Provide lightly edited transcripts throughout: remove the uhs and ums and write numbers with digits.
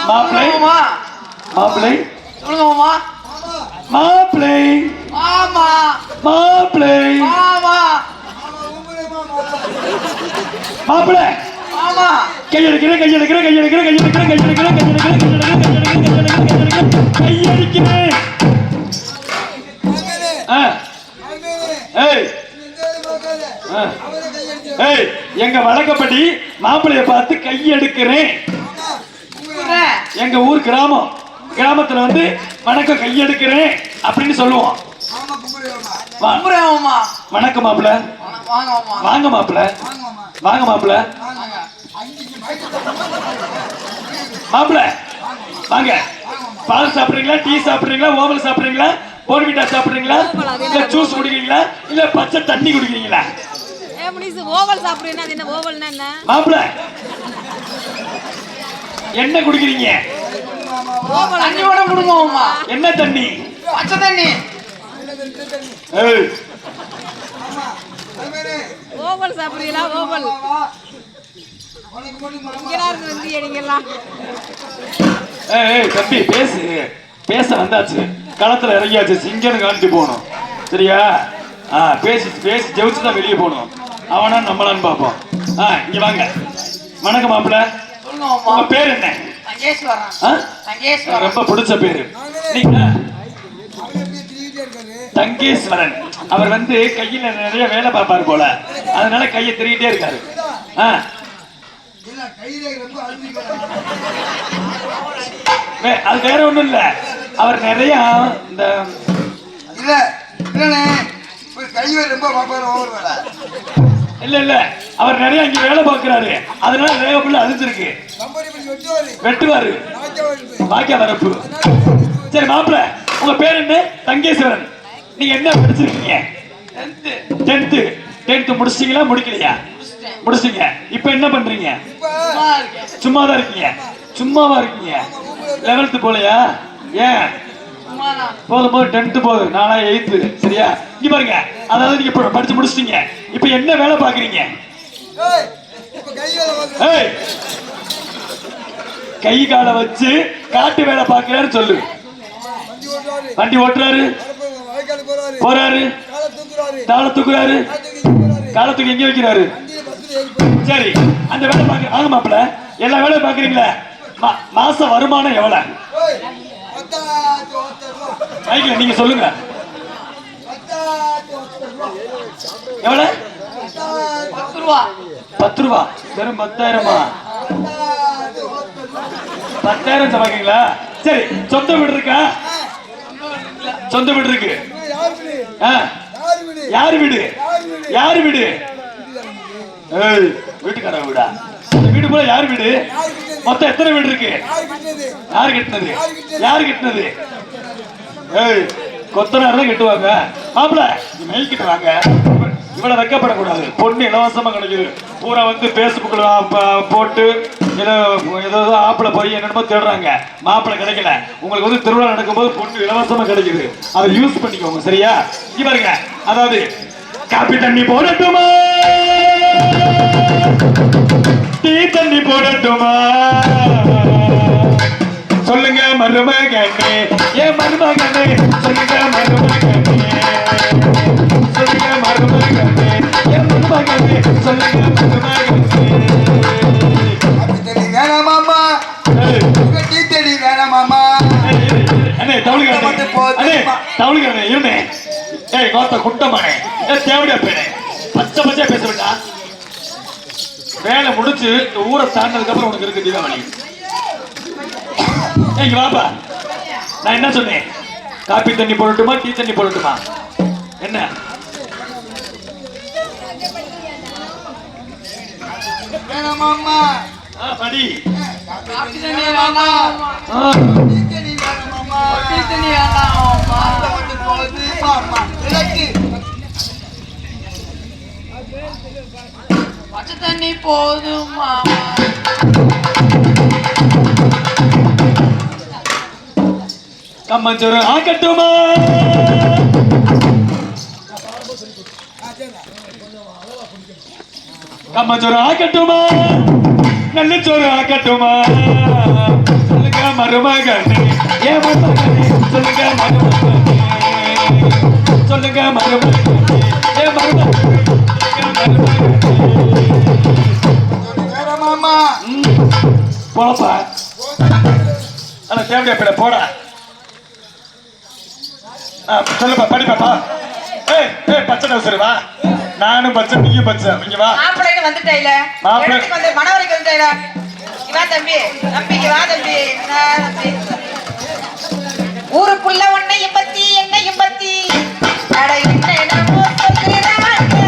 மாப்பிளை மாப்பிளை சொல்லுங்க மாமா. மாப்பிளை மாமா மாப்பிளை மாமா மாப்பிளை மாமா கையெடுக்கிறேன் கையெடுக்கிறேன் கையெடுக்கிறேன் கையெடுக்கிறேன் கையெடுக்கிறேன் கையெடுக்கிறேன் கையெடுக்கிறேன் எங்க வழக்கப்படி மாப்பிள்ளைய பார்த்து கையெடுக்கிறேன். எங்க ஊர் கிராமம், கிராமத்துல வந்து வணக்கம் கையெடுக்கிறேன் அப்படின்னு சொல்லுவோம். வணக்கம் மாப்பிள்ள, வாங்க மாப்பிள்ள, வாங்க மாப்பிள்ள, மாப்பிள்ள வாங்க. பால் சாப்பிடுறீங்களா, டீ சாப்பிடுறீங்களா, ஓவல் சாப்பிடுறீங்களா, போர்விட்டா சாப்பிடுறீங்களா, இல்ல ஜூஸ் குடிக்கிறீங்களா, இல்ல பச்சை தண்ணி குடிக்கிறீங்களா? மாப்பிள்ள என்ன குடிக்கிறீங்க? என்ன தண்ணி? பச்சை தண்ணி. ஓவல் சாப்பிடுறீங்களா? ஓவல் தம்பி பேசு, பேச வந்தாச்சு, களத்துல இறங்கியாச்சு, சிங்கன்னு காணிட்டு போகணும் சரியா? பேசி பேசி ஜெயிச்சுதான் வெளியே போகணும். அவனா நம்மளான்னு பார்ப்போம். இங்க வாங்க. வணக்கம் மாப்பிள்ள, உங்க பேர் என்ன? ரொம்ப பிடிச்ச பேரு. நீங்க தங்கேஸ்வரன். அவர் வந்து கையில நிறைய வேலை பார்ப்பாரு போல, அதனால கையை திருகிட்டே இருக்காரு. அது வேற ஒண்ணும் இல்ல, அவர் நிறைய இந்த இல்ல இல்ல அவர் நிறைய இங்க வேலை பார்க்கிறாரு, அதனால ரேகப்புள்ள அழிஞ்சிருக்கு, வெட்டுவாரு வாக்கிய வரப்பு. சரி மாப்பிள்ள, உங்க பேர் என்ன? தங்கேஸ்வரன். நீங்க என்ன படிச்சிருக்கீங்க? 10th முடிச்சிட்டீங்களா? முடிக்கலையா? முடிச்சிட்டீங்க. இப்ப என்ன பண்றீங்க? சும்மாதான் இருக்கீங்க. சும்மாவா இருக்கீங்க? 11th போலையா? ஏன்? போதும் போது 10th போகுது, நானா 8th சரியா? இங்க பாருங்க, அதாவது நீங்க படிச்சு முடிச்சிட்டீங்க, இப்ப என்ன வேலை பாக்குறீங்க? கை காலை வச்சு காட்டு வேலை பாக்குறாரு சொல்லு. வண்டி ஓட்டுறாரு, போறாரு, தாள தூக்குறாரு, காலத்துக்கு எங்க வைக்கிறாரு? சரி, அந்த வேலை பாக்க. ஆக மாப்பிள்ள எல்லா வேலையும் பாக்குறீங்களா? மாச வருமானம் எவ்வளவு? மைக்ல நீங்க சொல்லுங்க. எவ்வளவு? 10 ரூபா. 10 ரூபா. வெறும் 10,000மா? 10,000 சம்பாதிக்கீங்களா? சரி, சொந்த வீடு இருக்கா? சொந்த வீடு இருக்கு. யாரு வீடு? யாரு வீடு? வீட்டுக்கார வீடா? வீடு போல யாரு வீடு? மொத்தம் எத்தனை வீடு இருக்கு? யாரு கட்டினது? யாரு கட்டினது? கொத்தனார் தான் கட்டுவாங்க. மாப்பிள்ள மெய்கிட்டு வாங்க, இவ்வளவு வைக்கப்படக்கூடாது. பொண்ணு இலவசமா கிடைக்குது. பூரா வந்து பேஸ்புக்ல போட்டு ஏதோ ஆப்பிள போய் என்னென்னமோ தேடுறாங்க, மாப்பிள்ள கிடைக்கல. உங்களுக்கு வந்து திருவிழா நடக்கும் போது பொண்ணு இலவசமா கிடைக்குது, அதை யூஸ் பண்ணிக்கோங்க சரியா? இங்க பாருங்க, அதாவது காப்பி தண்ணி போடட்டுமா, டீ தண்ணி போடட்டுமா, சொல்லுங்க மருமகனே, ஏன் மருமகனே, சொல்லுங்க மருமகனே, சொல்லுங்க மருமகனே, ஏன் மருமகனே, சொல்லுங்க மருமகனே. வேணாமாமா, டீ தண்ணி வேணாமாமா. அண்ணே தவளுக்காரனே இருந்தே. ஏய் கோத்த குட்டமானே, தேவடியா பேனே, பச்சை பச்சையா பேச வேண்டாம். வேலை முடிச்சு இந்த ஊரை தாண்டதுக்கு அப்புறம் உனக்கு இருக்கு தீபாவளி. இங்க வாப்பா, நான் என்ன சொன்னேன்? காப்பி தண்ணி போடட்டுமா, டீ தண்ணி போடட்டுமா? என்ன வேணாமாமா. படி. காப்பி தண்ணி வேணாம், டீ தண்ணி வேணாம், டீ தண்ணி வேணாம். போகுது மாமா, பச்சை தண்ணி போதும் மாமா. கம்மஞ்சோறு ஆக்கட்டுமா, கம்மஞ்சோறு ஆக்கட்டுமா, நல்ல சோறு ஆக்கட்டுமா, சொல்லுங்க மருமகனே ஏ மருமகனே சொல்லுங்க மருமகனே சொல்லுங்க மருமகனே ஏ மருமகனே வேற மாமா போப்பா ஆனா தேவையா பிள்ளை போடா சொல்லுப்பா படிப்பாப்பா ஏய் ஏய் பச்சை டவுசர் வா நானும் பச்சை நீயும் பச்சை இங்க வா மாப்பிள்ளைன்னு வந்துட்டேல மாப்பிள்ளை. எடுத்துக்கு வந்து மணவரைக்கு வந்துட்டேல இவா தம்பி தம்பிக்கு வா தம்பி என்ன தம்பி ஊருக்குள்ள உன்னையும் பத்தி என்னையும் பத்தி அட என்னமோ சொல்லுறாங்க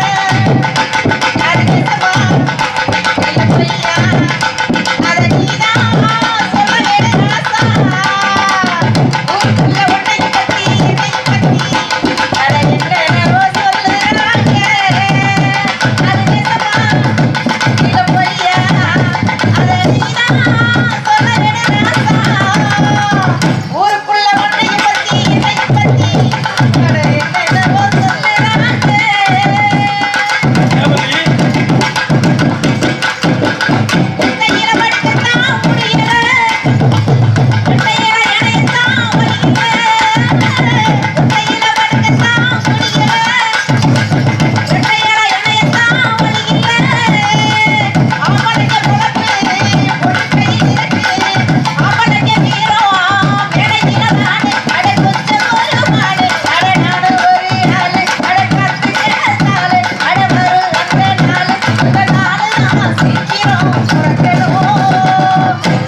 அது நிஜமா இல்ல பொய்யா அத நீதான் சொல்ல வேணும் ராசா ஊருக்குள்ள உன்னையும் பத்தி என்னையும் பத்தி அட என்னமோ சொல்லுறாங்க அது நிஜமா இல்ல பொய்யா அத நீதான் சொல்ல வேணும் ராசா ஊருக்குள்ள உன்னையும் பத்தி என்னையும் பத்தி அட என்னமோ சொல்லுறாங்க தேவதி கையில படுக்கத்தான் முடியல கையில இணையத்தான் வலிக்கல கையில படுக்கத்தான் முடியல கையில இணையத்தான் வலிக்கல அவனுக்கு பொழப்பு பொண்ணு கையில் இருக்கு அவனுக்கு வீரம் மேடையில நாடு அட கொஞ்சம் ஒரு மாடு அட நாடு ஒரு ஆளு அட கத்து கேட்டாலு அட வரு அந்த நாளு அந்த நாளு நான் சீக்கிரம் புறக்கணும்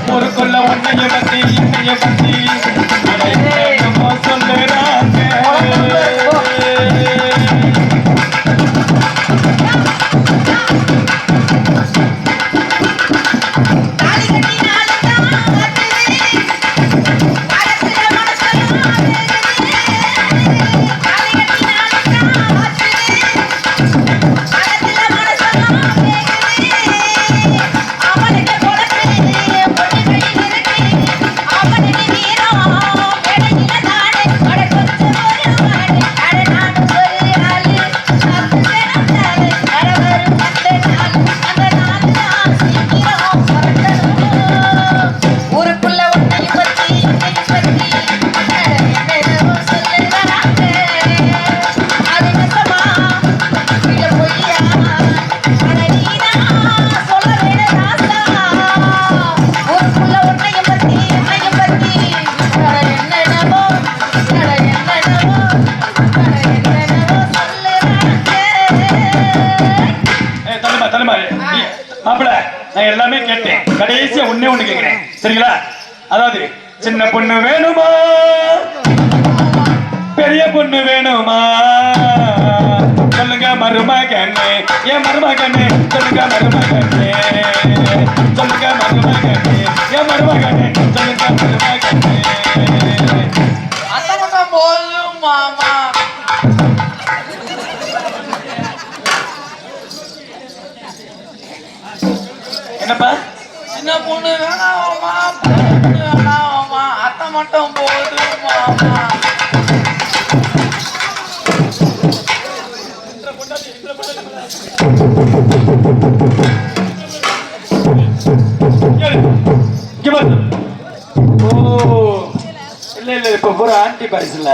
ஊருக்குள்ள உன்னைய பத்தி என்னைய பத்தி அட என்னமோ சொல்லுறாங்க தாலி கட்டி நாளுதான் ஆட்டுது மனசுல மனசெல்லாம் ஆடுது தாலி கட்டி நாளுதான் ஆட்டுது மனசுல மனசெல்லாம் வேகுது அவனுக்கு பொழப்பு பொண்ணு கையில் இருக்கு அவனுக்கு வீரம் மேடையில நாடு அட கொஞ்சம் ஒரு மாடு அட நாடு ஒரு ஆளு காத்து வேணாத்தாரு அட வரும் அந்த நாள் தான் சீக்கிரம் புறக்கணும் ஊருக்குள்ள உன்னையும் பத்தி என்னையும் பத்தி அட என்னமோ சொல்லுறாங்க அது நிஜமா இல்ல பொய்யா அட நீதான் சொல்ல வேணும் ராசா ஊருக்குள்ள உன்னையும் பத்தி என்னையும் பத்தி அட என்னமோ சொல்லுறாங்க தலைமா மாப்பிள்ள நான் எல்லாமே கேட்டேன் கடைசியா ஒண்ணே ஒண்ணு கேட்கிறேன் சரிங்களா அதாவது சின்ன பொண்ணு வேணுமா பெரிய பொண்ணு வேணுமா சொல்லுங்க மருமகனே ஏன் மருமகனே சொல்லுங்க மருமகனே சொல்லுங்க மருமகனே ஏன் மருமகனே சொல்லுங்க மருமகனே அந்த பக்கம் போதும் மாமா என்னப்பா சின்ன பொண்ணு வேணாமா பொண்ணு வேணாமா அத்தை மட்டும் போதும் மாமா இங்க பாரு. ஓ இல்ல இல்ல இப்ப பூரா ஆன்டி பாய்ஸ் இல்ல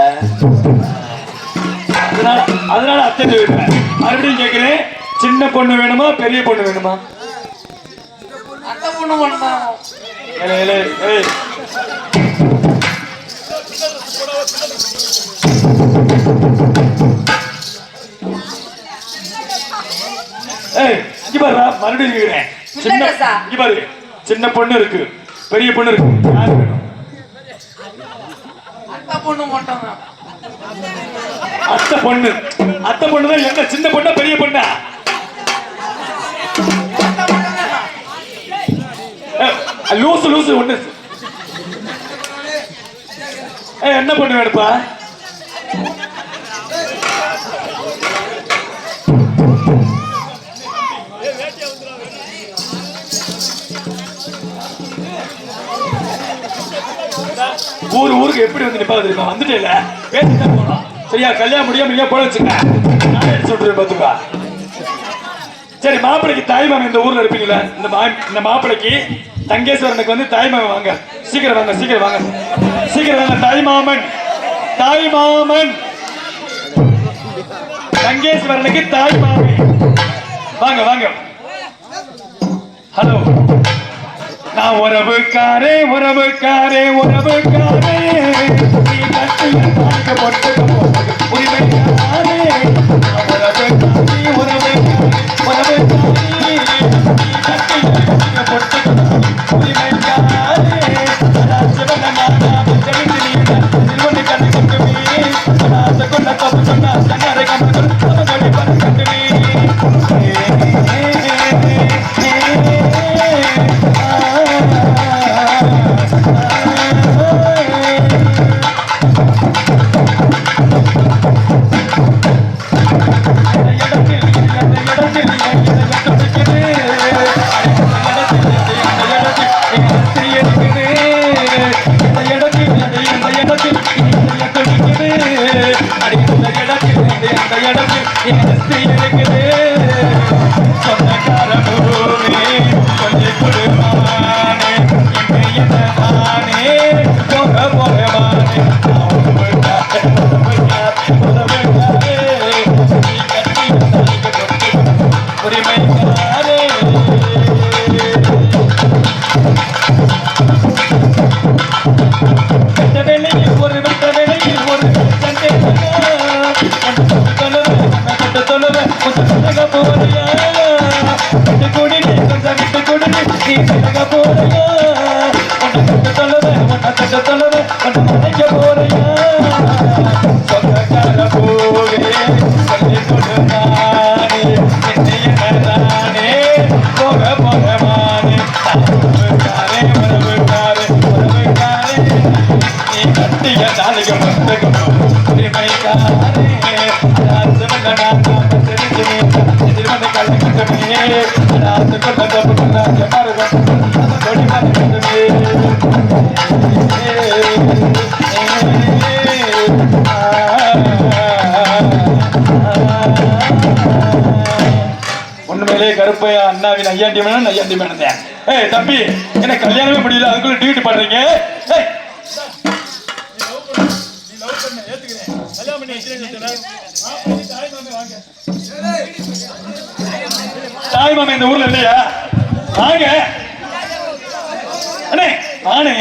அதனால அத்தை சொல்லிட்டேன் மறுபடியும் கேட்கிறேன் சின்ன பொண்ணு வேணுமா பெரிய பொண்ணு வேணுமா அத்தை பொண்ணு வேண்டாம் ஏலே, ஏலே, ஏய். ஏய், இங்க பாருடா, மறுபடியும் கேக்குறேன். சின்ன இல்லடா. இங்க பாரு, சின்ன பொண்ணு இருக்கு பெரிய பொண்ணு இருக்கு யாரு வேணும் அத்தை பொண்ணு மட்டும் தான் அத்தை பொண்ணு தான் என்ன சின்ன பொண்ணா பெரிய பொண்ணா லூசு லூசு ஒண்ணு என்ன பொண்ணு வேணுப்பா ஊருக்கு எப்படி வந்து நிப்பா தெரியுமா வந்துட்டேல பேசிட்டு போனோம் சரியா கல்யாணம் முடியாம இல்லையா போட வச்சுக்க நானே எடுத்து சொல்றேன் பாத்துக்கா சரி மாப்பிளைக்கு தாய் மாமன் இந்த ஊர்ல இருப்பீங்களா இந்த மாப்பிளைக்கு தங்கேஸ்வரனுக்கு வந்து தாய்மாமன் வாங்க. சீக்கிரம் வாங்க, சீக்கிரம் வாங்க, சீக்கிரம் வாங்க. தாய்மாமன், தாய்மாமன், தங்கேஸ்வரனுக்கு தாய்மாமி வாங்க வாங்க. ஹலோ, நான் உறவுக்காரே உறவுக்காரே உறவுக்காரே, நீ கட்டிய தாய்க்கு பொட்டுக்க போகுது உரிமைக்காரே. நான் உறவுக்காரி உறவுக்காரி உறவுக்காரி, நீ கட்டிய தாய்க்கு பொட்டுக்க போகுது உரிமைக்காரே. சிவன நாடாவை தெரிந்து நீ சிறுவனை கண்டு கொண்டுமே, கொண்ட தப்பு சொன்னா சன்னாரை கமல் கொடி பண்ண கண்டுமே. உண்மையிலே கருப்பையா அண்ணாவின் ஐயாண்டி மேனன் ஐயாண்டி மேனன். ஏய் தம்பி, என்ன கல்யாணமே முடியல, அதுக்குள்ள டியூட்டி பண்றீங்க? தாய்மாமன் இந்த ஊர்ல இல்லையா? வாங்க அண்ணே, ஆனே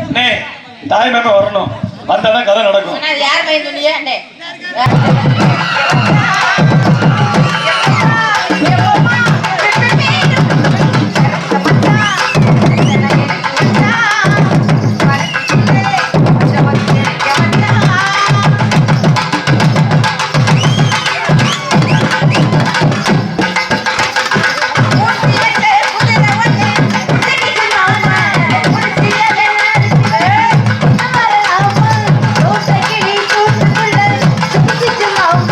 அண்ணே, தாய்மாமன் வரணும், வந்தாதான் கதை நடக்கும். யார் பையன் சொன்னீங்க? Mama.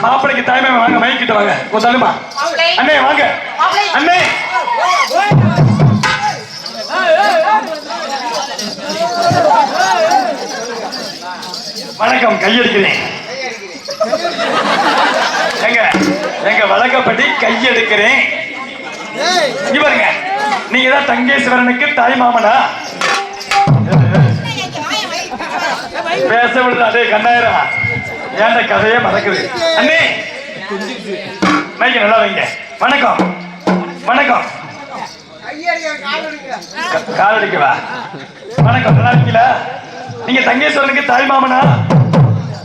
மாப்பிளைக்கு தாய்மை வாங்க மைக்கிட்ட வாங்க கொஞ்சமா மாப்பிளை அண்ணே வாங்க மாப்பிளை அண்ணே வணக்கம் கையெடுக்கிறேன் எங்க எங்க வழக்கப்படி கையெடுக்கிறேன் இங்க பாருங்க நீங்க தான் தங்கேஸ்வரனுக்கு தாய் மாமனா பேச விடுற அதே கண்ணாயிரம் ஏன்ட கதையே மறக்குது அண்ணே மைக்க நல்லா வைங்க வணக்கம் வணக்கம் கால் அடிக்கவா வணக்கம் நல்லா இருக்கீங்களா நீங்க தங்கேஸ்வரனுக்கு தாய் மாமனா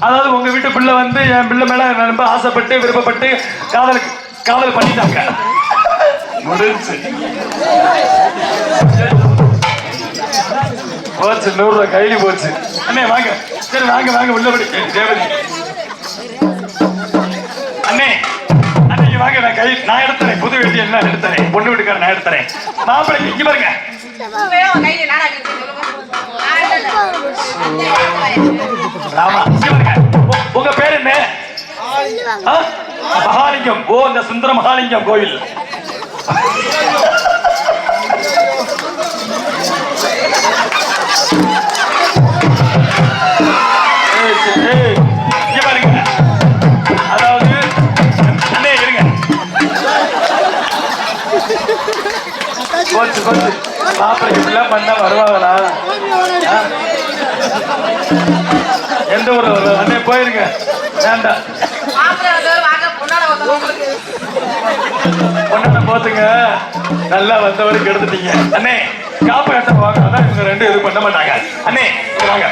அதாவது உங்க வீட்டு பிள்ளை வந்து என் பிள்ளை மேல ரொம்ப ஆசைப்பட்டு விருப்பப்பட்டு காதல் பண்ணிட்டாங்க முடிஞ்சு போச்சு 100 ரூபாய் கையில போச்சு அண்ணே வாங்க சரி வாங்க வாங்க உள்ளபடி தேவதி அண்ணே அன்னைக்கு வாங்க நான் எடுத்துறேன் புது வேட்டி எல்லாம் எடுத்துறேன் பொண்ணு வீட்டுக்கார நான் எடுத்துறேன் மாப்பிள்ளைக்கு இங்க பாருங்க ராமா இங்க பாருங்க உங்க பேர் என்ன மகாலிங்கம் ஓ இந்த சுந்தர மகாலிங்கம் கோயில் அதாவது அண்ணே இருங்க கோச்சு கோச்சு மாப்பிள்ளை இப்படிலாம் பண்ணா வருவாங்களா எந்த ஊர்ல வருவா அண்ணே போயிருங்க வேண்டாம் பொண்ணான போத்துங்க நல்லா வந்தவருக்கு எடுத்துட்டீங்க அண்ணே காப்பு கட்ட வாங்க அதான் இவங்க ரெண்டு இது பண்ண மாட்டாங்க அண்ணே வாங்க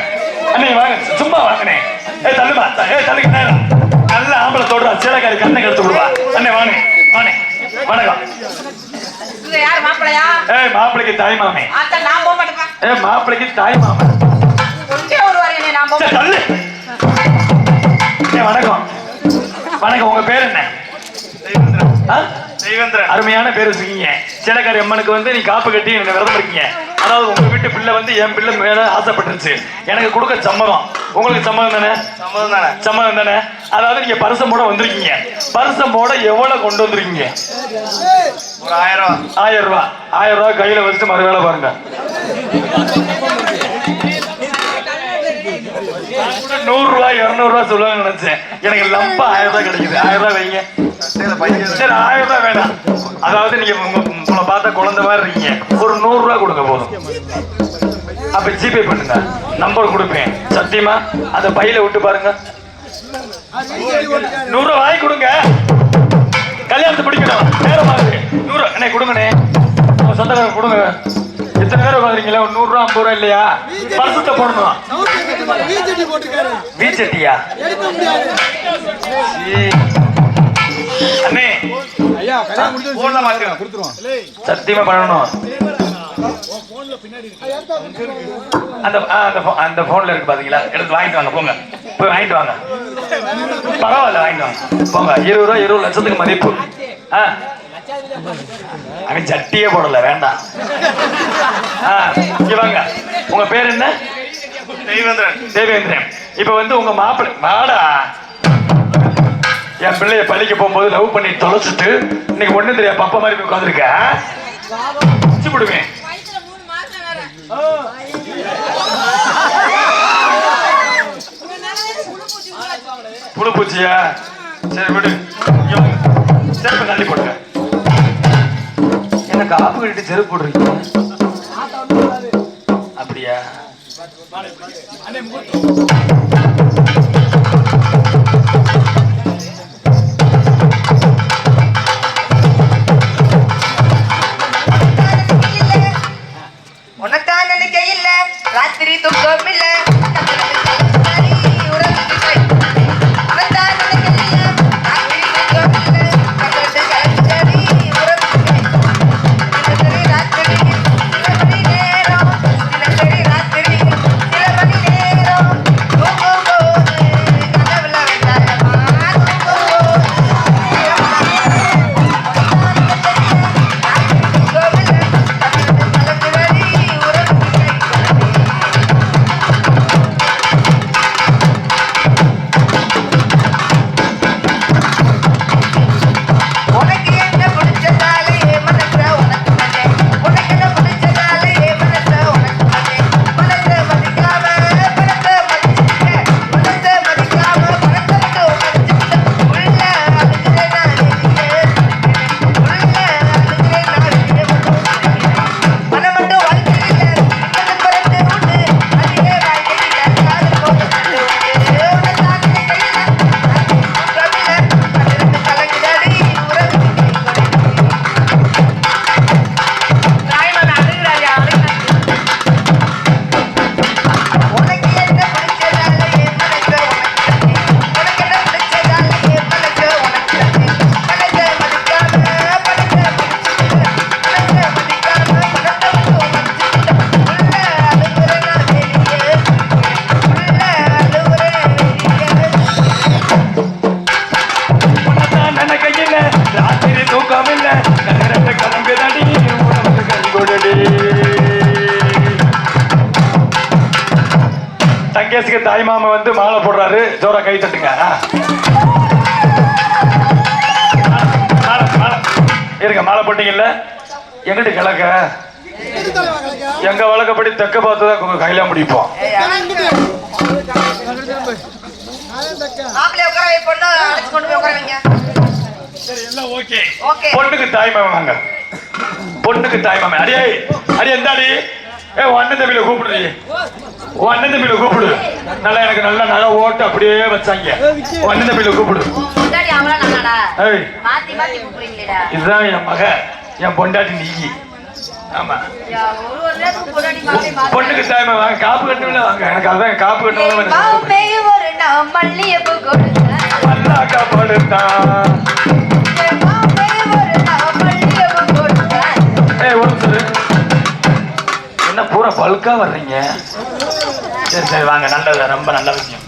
அண்ணே வாங்க சும்மா வாங்கண்ணே தள்ளுமா தள்ளுங்க நேரம் நல்ல ஆம்பளை தோடுறா சேலக்காரி கண்ணை எடுத்து விடுவா அண்ணே வாங்க வாணே வணக்கம் மாப்பிளைக்கு தாய் மாமே மாப்பிளைக்கு தாய் மாமா தள்ளு வணக்கம் வணக்கம் உங்க பேர் என்ன அருமையான பேர் வச்சிருக்கீங்க சேலக்காரி அம்மனுக்கு வந்து நீ காப்பு கட்டி விரதம் இருக்கீங்க அதாவது உங்க வீட்டு பிள்ளை வந்து என் பிள்ளை மேல ஆசைப்பட்டுருச்சு எனக்கு கொடுக்க சம்மதம் உங்களுக்கு சம்மதம் தானே சம்மதம் தானே அதாவது நீங்க பரிசம் போட வந்திருக்கீங்க பரிசம் போட எவ்வளவு கொண்டு வந்திருக்கீங்க ஒரு 1000 ரூபாய் கையில வச்சுட்டு மறு வேலை பாருங்க 100 ரூபாய் 200 ரூபாய் சொல்லுவாங்க நினைச்சேன் எனக்கு லம்பா 1000 ரூபாய் கிடைக்குது 1000 ரூபாய் வைங்க சரி 1000 ரூபாய் வேணாம் அதாவது நீங்க உங்களை பார்த்தா குழந்தை மாதிரி இருக்கீங்க ஒரு 100 ரூபாய் கொடுங்க போதும் அப்ப ஜிபே பண்ணுங்க நம்பர் கொடுப்பேன் சத்தியமா அந்த பையில விட்டு பாருங்க 100 ரூபாய் வாங்கி கொடுங்க கல்யாணத்தை பிடிக்கணும் நேரமாகுது 100 அண்ணே கொடுங்கண்ணே சொந்தக்காரங்க கொடுங்க எத்தனை பேர் உட்காந்துருக்கீங்களா ஒரு 100 ரூபா 50 ரூபா இல்லையா பரிசத்தை போடணும் வீச்சட்டியா அண்ணே சத்தியமா பண்ணணும் அந்த போன்ல இருக்கு பாத்தீங்களா எடுத்து வாங்கிட்டு வாங்க போங்க போய் வாங்கிட்டு வாங்க பரவாயில்ல வாங்கிட்டு வாங்க போங்க 20 ரூபா 20 லட்சத்துக்கு மதிப்பு அவன் சட்டியே போடல வேண்டாம் வாங்க உங்க பேர் என்ன தேவேந்திரன் இப்ப வந்து உங்க மாப்பிள்ளை வாடா என் பிள்ளைய பள்ளிக்கு போகும்போது லவ் பண்ணி தொலைச்சிட்டு இன்னைக்கு ஒண்ணு தெரியா பப்பா மாதிரி உட்காந்துருக்க விடுவேன் புழு பூச்சியா சரி விடு செருப்பு தள்ளி போடுங்க என்ன காப்பு கட்டிட்டு செருப்பு போடுறீங்க அப்படியா உனக்கான நினைக்கையில் ராத்திரி தூக்கம் இல்ல நேசிக்க தாய் மாமா வந்து மாலை போடுறாரு, ஜோரா கை தட்டுங்க. இருங்க, மாலை போட்டீங்கல்ல, எங்கிட்ட கிழக்க எங்க வழக்கப்படி தெக்க பார்த்துதான் கையில முடிப்போம். பொண்ணுக்கு தாய் மாமா வாங்க, பொண்ணுக்கு தாய் மாமா. அடியே அடி எந்தாடி, அண்ணன் தம்பியில கூப்பிடு, அண்ணன் தம்பியில கூப்பிடு. நல்லா எனக்கு நல்லா நல்லா ஓட்டு அப்படியே வச்சாங்க. அண்ணன் தம்பியில கூப்பிடு. இதுதான் என் மக, என் பொண்டாட்டி நீ. ஆமா, பொண்ணுக்கு தாய் மாமா வாங்க, காப்பு கட்டணும்ல வாங்க. எனக்கு அதான் காப்பு கட்டணும். மல்லாக்கா படுத்தான். என்ன பூரா பல்கா வர்றீங்க? சரி சரி வாங்க, நல்லது, ரொம்ப நல்ல விஷயம்.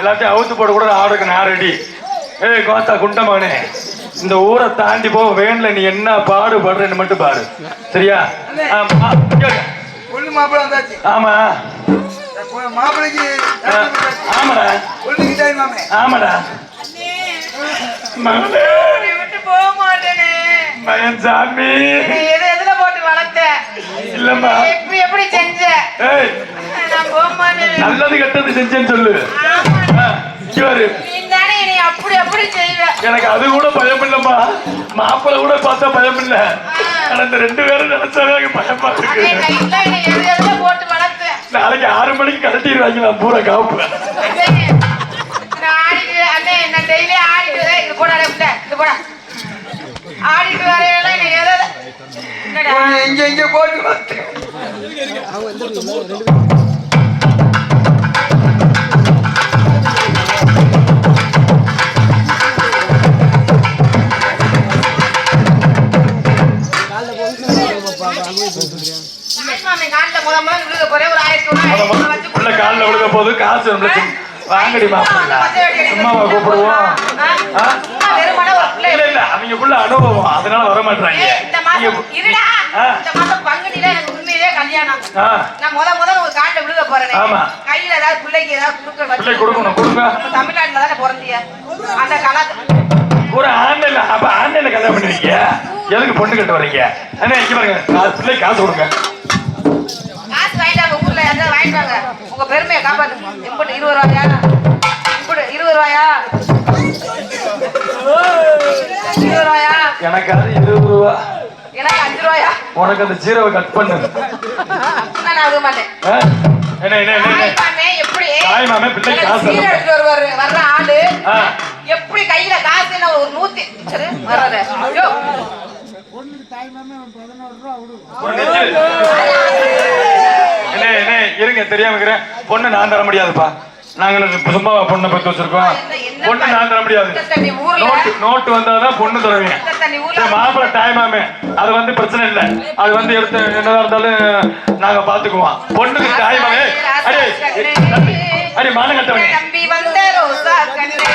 எல்லாத்தையும் அவுத்து போட கூட ஆடுக்கு நான் ரெடி. கோத்தா குண்டமானே, இந்த ஊரை தாண்டி போ வேன்ல நீ என்ன பாடுபடுறேன்னு மட்டும் பாடு, சரியா? ஆமா மாப்பிளைக்கு ஆமாடா, ஆமாடா. மகன் சாமி எதுல போட்டு வளர்த்த இல்லம்மா, எப்படி செஞ்ச? நல்லது கெட்டது செஞ்சேன்னு சொல்லு. எனக்கு அது கூட பயம் இல்லம்மா, மாப்பிள்ள கூட பார்த்தா பயம் இல்ல. ஆனா இந்த 2 பேரும் நினைச்சாவே எனக்கு பயமா இருக்கு. நாளைக்கு 6 மணிக்கு கலட்டிடுவாங்க நான் பூரா காப்பு. ஆடிட்டு வரையெல்லாம் எங்க எங்க போட்டு காலில் விழுக போது காசு வாங்கடி மாப்பிள்ள, சும்மாவா கூப்பிடுவோம்? இல்ல இல்ல, அவங்க புள்ள அனுபவம், அதனால வர மாட்டாங்க. தமிழ்நாட்டுல தானே பிறந்திய அந்த கலாச்சாரம் ஒரு ஆன்லைன்ல. அப்ப ஆன்லைன்ல கல்யாணம் பண்ணுவீங்க, எதுக்கு பொண்ணு கட்டு வரீங்க? இங்க பாருங்க, பிள்ளை காசு கொடுங்க. காசு வாங்கிட்டாங்க, ஊர்ல யாராவது வாங்கிட்டாங்க. உங்க பெருமையை காப்பாத்து. 20 ரூபாயா? 20 ரூபாயா? 20 ரூபாயா? எனக்கு அது 20 ரூபா. எனக்கு 5 ரூபாயா? உனக்கு அந்த ஜீரோவை கட் பண்ணு. நான் ஆக மாட்டேன். எப்படி தாய் மாமே பிள்ளை காசு வர்ற ஆளு எப்படி கையில காசு ஒரு 100 வர்றது? இருங்க, தெரியாம பொண்ணு நான் தர முடியாதுப்பா. நாங்க சும்மா பொண்ணை பத்தி வச்சிருக்கோம். என்ன பொண்ணு நான் தர முடியாது. தண்ணி ஊர்ல நோட்டு வந்தாதான் பொண்ணு தருவேன். தண்ணி ஊர்ல மாப்பிள்ள டைமாமே அது வந்து பிரச்சனை இல்லை. அது வந்து எடுத்து என்னதான் இருந்தாலும் நாங்க பாத்துக்குவோம். பொண்ணுக்கு டைமாமே அடி மான கட்டவனே தம்பி வந்த ரோசா கண்ணே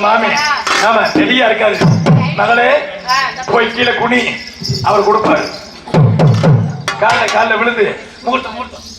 மாமே ஆமா ரெடியா இருக்காரு. மகளே போய் கீழே குனி, அவர் கொடுப்பாரு. கால விழுந்து முகூர்த்தம் முகூர்த்தம்.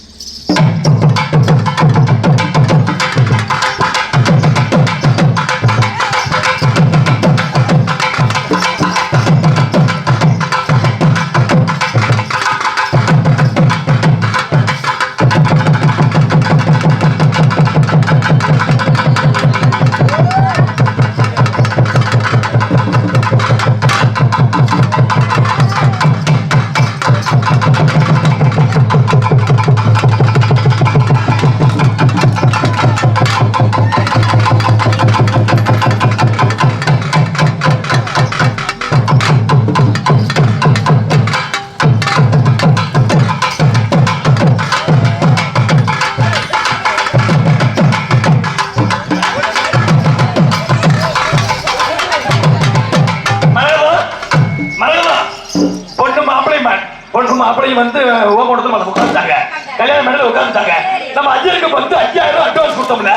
மாப்பிளையும் வந்து ஓகோணத்துல உட்காந்துட்டாங்க. கல்யாண மேடையில உட்காந்துட்டாங்க. நம்ம ஐயருக்கு வந்து 5000 ரூபாய் அட்வான்ஸ் கொடுத்தோம்ல.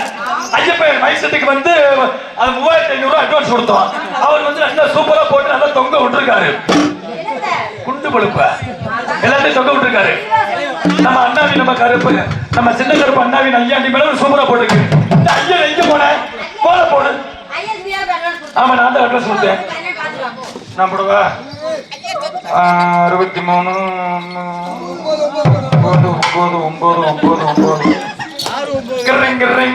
ஐயப்பன் மைசெட்டுக்கு வந்து அது 3500 ரூபாய் அட்வான்ஸ் கொடுத்தோம். அவர் வந்து நல்லா சூப்பரா போட்டு நல்லா தொங்க விட்டுருக்காரு. குண்டு பழுப்ப எல்லாத்தையும் தொங்க விட்டுருக்காரு. நம்ம அண்ணாவி நம்ம கருப்பு நம்ம சின்ன கருப்பு அண்ணாவி ஐயாண்டி மேல சூப்பரா போட்டுருக்கு. இந்த ஐயன் எங்க போன போடு. ஆமா நான் தான் அட்வான்ஸ் கொடுத்தேன். நான் போடுவா 63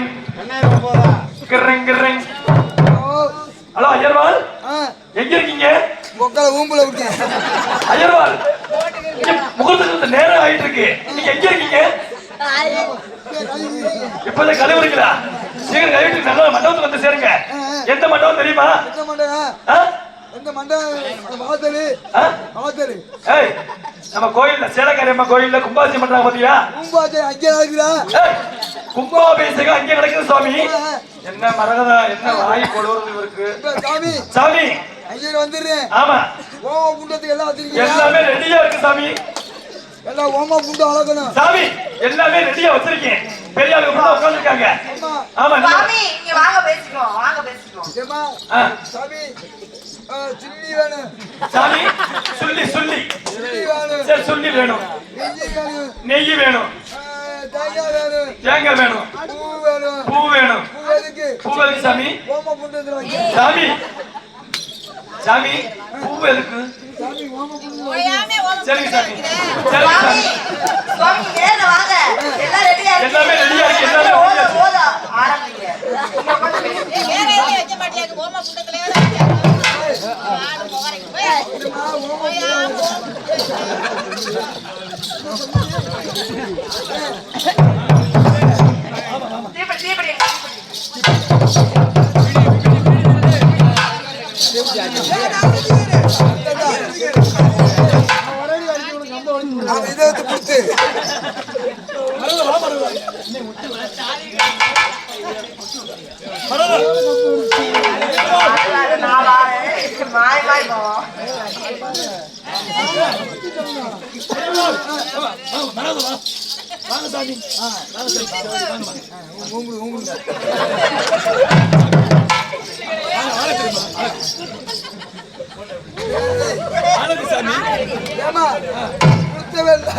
ஹலோ ஐயர்வால் எங்க இருக்கீங்க? ஐயர்வால் முகூர்த்தத்துக்கு நேரம் ஆயிட்டு இருக்கு. நீங்க எங்க இருக்கீங்க? இப்பதான் கழுவுறீங்களா? சீக்கிரம் கழுவிட்டு நல்ல மண்டபத்துக்கு வந்து சேருங்க. எந்த மண்டபம் தெரியுமா? நம்ம கோயில்ல சேலக்காரியம்மா கோயில்ல கும்பாபிஷேகம் பண்றாங்க பாத்தியா? கும்பாபிஷேகம் அங்கே நடக்குது சுவாமி. என்ன மரகதா என்ன வாய் கொழுவுறது இருக்கு சாமி. ஆமா எல்லாமே ரெடியா இருக்கு சாமி. எல்லாமே ரெடியா வச்சிருக்கேன். பெரிய ஆளுக்கு வந்திருக்காங்க. ஆமா சாமி இங்க வாங்க பேசிக்குவோம், வாங்க பேசிக்குவோம். ஏம்மா, ஆ. சாமி, சில்லி வேணும், சாமி சொல்லி சொல்லி சில்லி வேணும், சரி சொல்லி வேணும், நெய்யி வேணும், நெய் வேணும், தேங்காய் வேணும், தேங்காய் வேணும், பூ வேணும். பூ வேணும். பூ எதுக்கு? பூ எதுக்கு சாமி? ஓம புண்டத்துல வைக்க. சாமி சாமி பூ எதுக்கு? சாமி, ஓம புண்டத்துல ஓயாமே ஓமம் சரிங்க சாமி, போட்டுக்கிறாங்க. சரிங்க சாமி சாமி. சுவாமி நேர்ல வாங்க, எல்லாம் ரெடியா இருக்கு. எல்லாமே ரெடியா இருக்கு, எல்லாமே ஓத ரெடியா இருக்கு. ஓத ஆரம்பிங்க. இங்க உட்கார்ந்து பேசுங்க. ஏய், வேற எங்கேயும் வைக்க மாட்டியாங்க, ஓமம் புண்டத்திலேயே தான் வைக்காங்க. ஆடு முகரைக்கு போய் ஓயாம தீபடி தீபடி நான் இதை எடுத்து கொடுத்து மாய் மாய் போவோம். உங்களுக்கு ஏமா கொடுத்தவே இல்லை.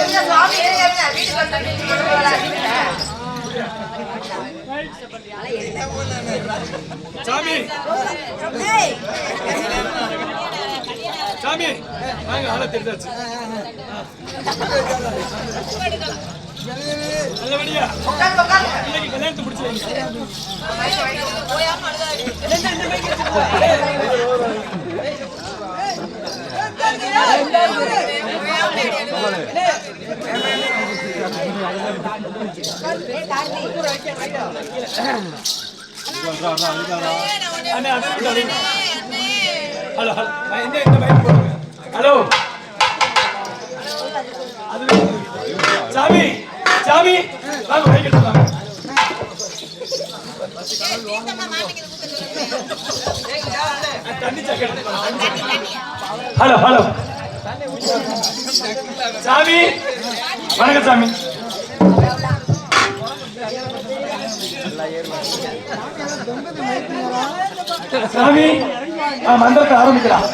இந்த சுவாமி ஏங்க வீட்டுக்கு வந்து வீட்டுக்கு கொண்டு வராதீங்க. சாமி ஏய் சாமி வாங்க ஆள தெரிஞ்சாச்சு. நல்லபடியா உட்கார்ந்து உட்கார்ந்து இன்னைக்கு கல்யாணத்தை முடிச்சு வைங்க. ஓயாம அழுதாடி. அண்ணே அது ஹலோ ஹலோ இந்த பைக் போடுங்க. ஹலோ அது சாமி சாமி வாங்க பைக் எடுத்துலாம். தண்ணி ஜாக்கெட் ஹலோ ஹலோ சாமி வணக்கம் சாமி. சாமி மந்திரத்தை ஆரம்பிக்கலாம்.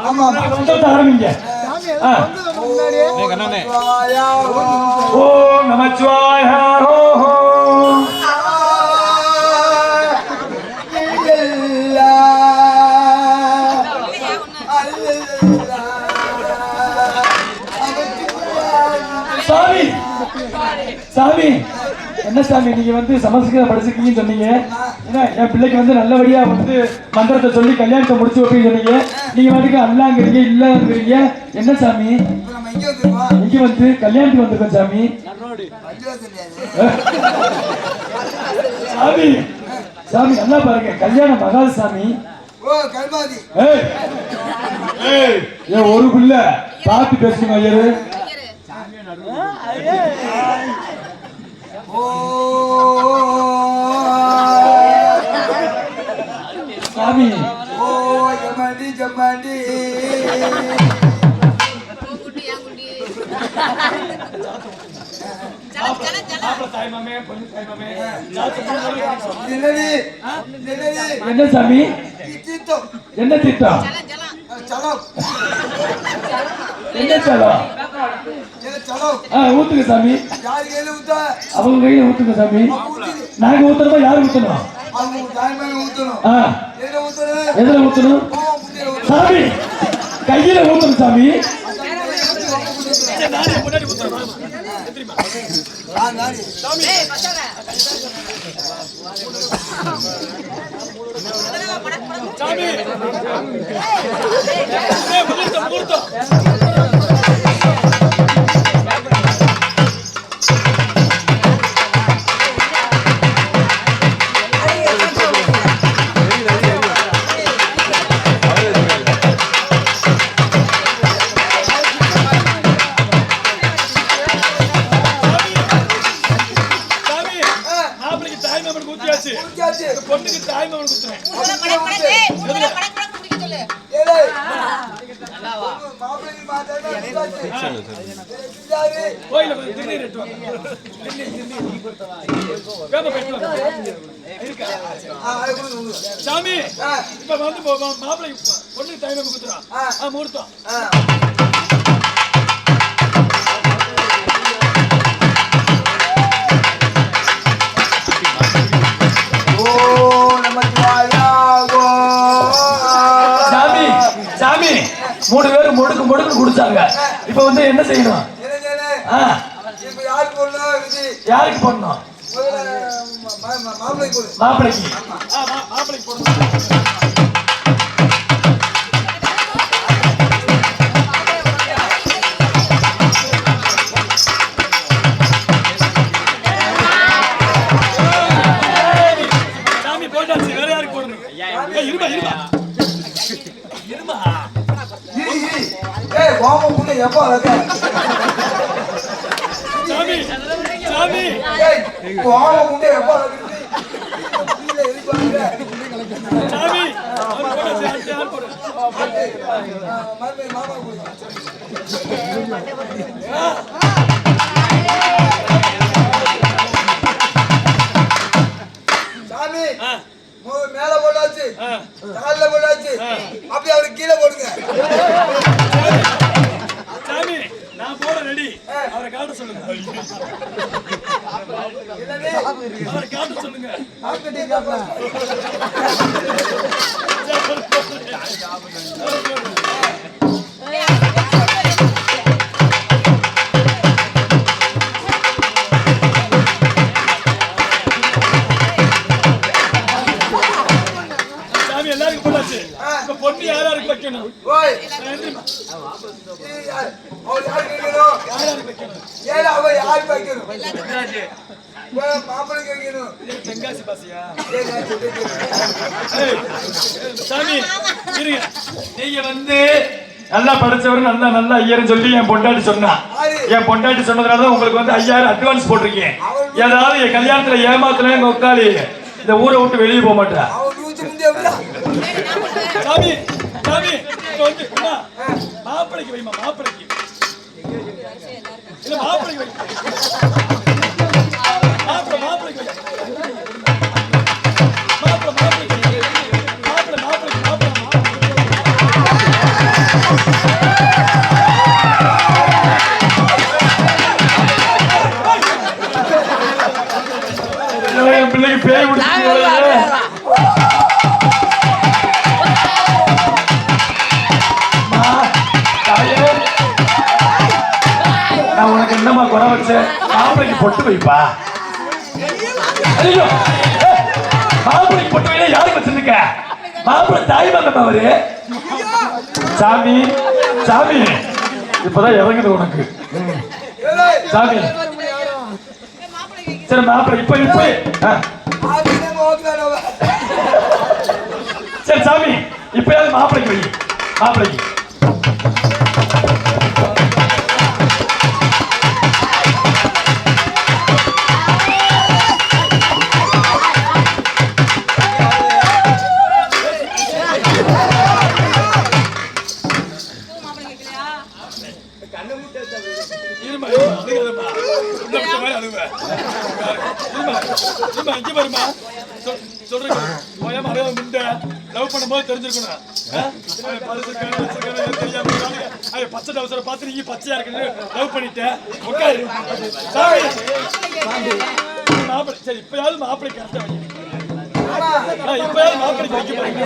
ஆமா மந்திரத்தை ஆரம்பிங்க. ஓம் நமச்சிவாய ஓஹோ சாமி சாமி என்ன சாமி நீங்க வந்து சமஸ்கிருதம் படிச்சிருக்கீங்கன்னு சொன்னீங்க. ஏன்னா என் பிள்ளைக்கு வந்து நல்லபடியா வந்து மந்திரத்தை சொல்லி கல்யாணத்தை முடிச்சு வைப்பீங்கன்னு சொன்னீங்க. நீங்க வாட்டுக்கு அல்லாங்கிறீங்க இல்லங்கிறீங்க. என்ன சாமி நம்ம இங்க வந்துருக்கோம். இங்க வந்து கல்யாணத்துக்கு வந்திருக்கோம் சாமி. சாமி சாமி நல்லா பாருங்க கல்யாண மகால் சாமி. ஓ கல்மாதி ஏய் ஏய் ஏன் ஒரு பிள்ளை பார்த்து பேசுங்க ஐயரு. ஓ சாமி ஓ ஜமாண்டி ஜமாண்டி குட்டி ஏன் குட்டி ஜலம் ஜலம் ஜலம் மாப்பிள்ளை தாய்மாமே பொண்ணு தாய்மாமே என்னடி என்னடி என்ன சாமி தீர்த்தம் என்ன திட்டம் ஜலம் ஜலம் சலம் என்ன செலவு என்ன சலம் ஊத்துங்க சாமி. யாரு கையில ஊத்தா அவங்க கையில ஊத்துங்க சாமி. நாங்க ஊத்துறோமா யாரு ஊத்தணும்? அவங்க தாய்மாரி ஊத்தணும் என்ன ஊத்தணும் எதுல ஊத்தணும்? சாமி கையில ஊத்தணும் சாமி. ஏய் பசங்க அதெல்லாம் படக் படக் சாமி மாப்பிளைக்கு தாய்மாமன் ஊத்தியாச்சு, பொண்ணுக்கு தாய்மாமன் ஊத்துறேன். படக் படக் ஏய் படக் படக் கோயில போய் திருநீர் எடுத்து வாங்க. வேப்ப கட்டு வாங்க. இருக்கா? சாமி இப்ப வந்து மாப்பிள்ளை பொண்ணுக்கு தைலம் குத்துறான். முகூர்த்தம். சாமி சாமி 3 பேரும் முடுக்கு குடிச்சாங்க. இப்ப வந்து என்ன செய்யணும்? யாருக்கு போடணும்? மாப்பிளைக்கு போடணும். எப்போ சாமி சாமி எப்போ சாமி மாமா சாமி மேல போட்டாச்சு கால்ல போட்டாச்சு அப்படி அவரு கீழே போடுங்க. சாமி நான் போட ரெடி. அவரை காட்ட சொல்லுங்க. அவரை காட்ட சொல்லுங்க. சாமி எல்லாருக்கும் போட்டாச்சு. இப்ப பொண்ணு யாராருக்கு வைக்கணும்? தென்காசி பாசியா? சாமி இருங்க. நீங்க வந்து நல்லா படிச்சவரு நல்லா ஐயர்னு சொல்லி என் பொண்டாட்டி சொன்னா. என் பொண்டாட்டி சொன்னதுனால உங்களுக்கு வந்து 5000 அட்வான்ஸ் போட்டிருக்கீங்க. ஏதாவது என் கல்யாணத்துல ஏமாத்துல எங்க உட்காலி இந்த ஊரை விட்டு வெளியே போக மாட்டேன். சாமி சாமி வந்து மாப்பிளைக்கு வைமா. மாப்பிளைக்கு இல்ல மாப்பிளைக்கு வை. மாப்பிளைக்கு வை. என் பிள்ளைக்கு பேய் பிடிச்சி நான் உனக்கு என்னமா குறை வச்சேன்? மாப்பிளைக்கு பொட்டு வைப்பா. ஐயோ மாப்பிளைக்கு பொட்டு வைனா யாருக்கு வச்சிருக்க? மாப்பிளை தாய் மகன் அவரு. சாமி சாமி இப்பதான் இறங்குது உனக்கு. சாமி சரி மாப்பிளை இப்ப சரி சாமி இப்பயாவது மாப்பிளைக்கு வை. மாப்பிளைக்கு லவ் பண்ணும்போது தெரிஞ்சிருக்கணும். பச்சை டவுசரை பார்த்து நீங்க பச்சையா இருக்கு லவ் பண்ணிட்டேன். மாப்பிள்ளை சரி இப்பயாவது மாப்பிள்ளை கரெக்டா வைக்க. இப்பயாவது மாப்பிள்ளைக்கு வைக்க பாருங்க.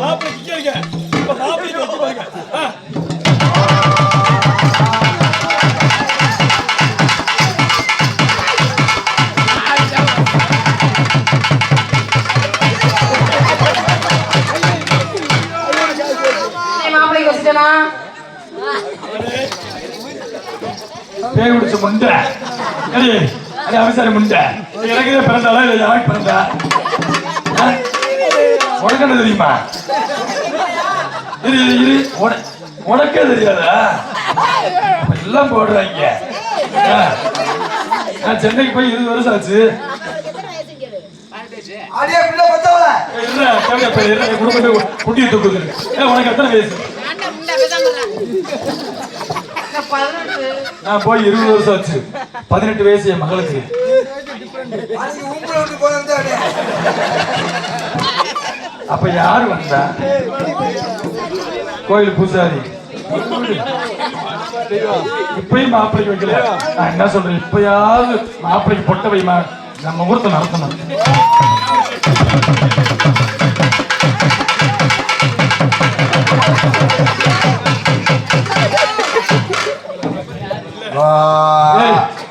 மாப்பிள்ளைக்கு இருக்க இப்ப மாப்பிள்ளைக்கு வைக்க பாருங்க. பேய் பிடிச்ச முண்டை அவசர முண்டை எனக்கு பிறந்தாளா இல்ல யாருக்கு பிறந்தா உனக்கு என்ன தெரியுமா? இரு உனக்கே தெரியாதா? எல்லாம் போடுறாங்க. நான் சென்னைக்கு போய் 20 வருஷம் ஆச்சு. குடும்பத்தை குட்டியை தூக்குது. உனக்கு எத்தனை வயசு? நான் போய் 20 வருஷம் ஆச்சு. 18 வயசு என் மகளுக்கு. அன்னைக்கு உங்களை விட்டு போனது அப்ப யாரு வந்தா? கோயில் பூசாரி. இப்பயும் மாப்பிளைக்கு வைக்கல. நான் என்ன சொல்றேன், இப்பயாவது மாப்பிளைக்கு பொட்ட வைமா, நம்ம முகூர்த்தம் நடத்தணும்.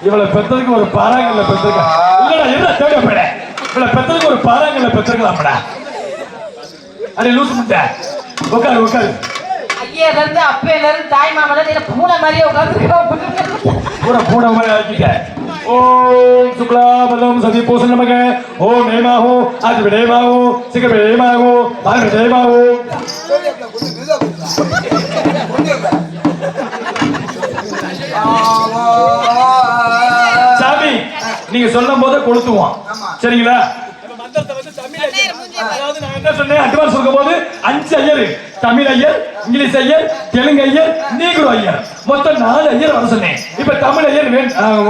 இவளை பெற்றதுக்கு ஒரு பாறாங்கல்ல பெற்றிருக்கா. இல்லடா என்ன தேவைப்பட, இவளை பெற்றதுக்கு ஒரு பாறாங்கல்ல பெற்றிருக்கலாம்டா. அடே லூசு முட்டை, உட்காரு உட்காரு. ஐயா இருந்து அப்பையில இருந்து தாய் மாமல நீ பூனை மாதிரியே உட்கார்ந்து பூனை மாதிரி ஆக்கிட்ட. ஓம் சுக்லாபலம் சதி பூசன் நமக. ஓம் நேமாஹோ ஆதி விடேமாஹோ சிக விடேமாஹோ பால் விடேமாஹோ. சாமி நீங்க சொல்லும் போதே கொளுத்துவோம், சரிங்களா? அதாவது நான் என்ன சொன்னேன், அட்வான்ஸ் கொடுக்கும் போது 5 ஐயர், தமிழ் ஐயர், இங்கிலீஷ் ஐயர், தெலுங்கு ஐயர், நீக்ரோ ஐயர், மொத்தம் 4 ஐயர் வர சொன்னேன். இப்ப தமிழ் ஐயர்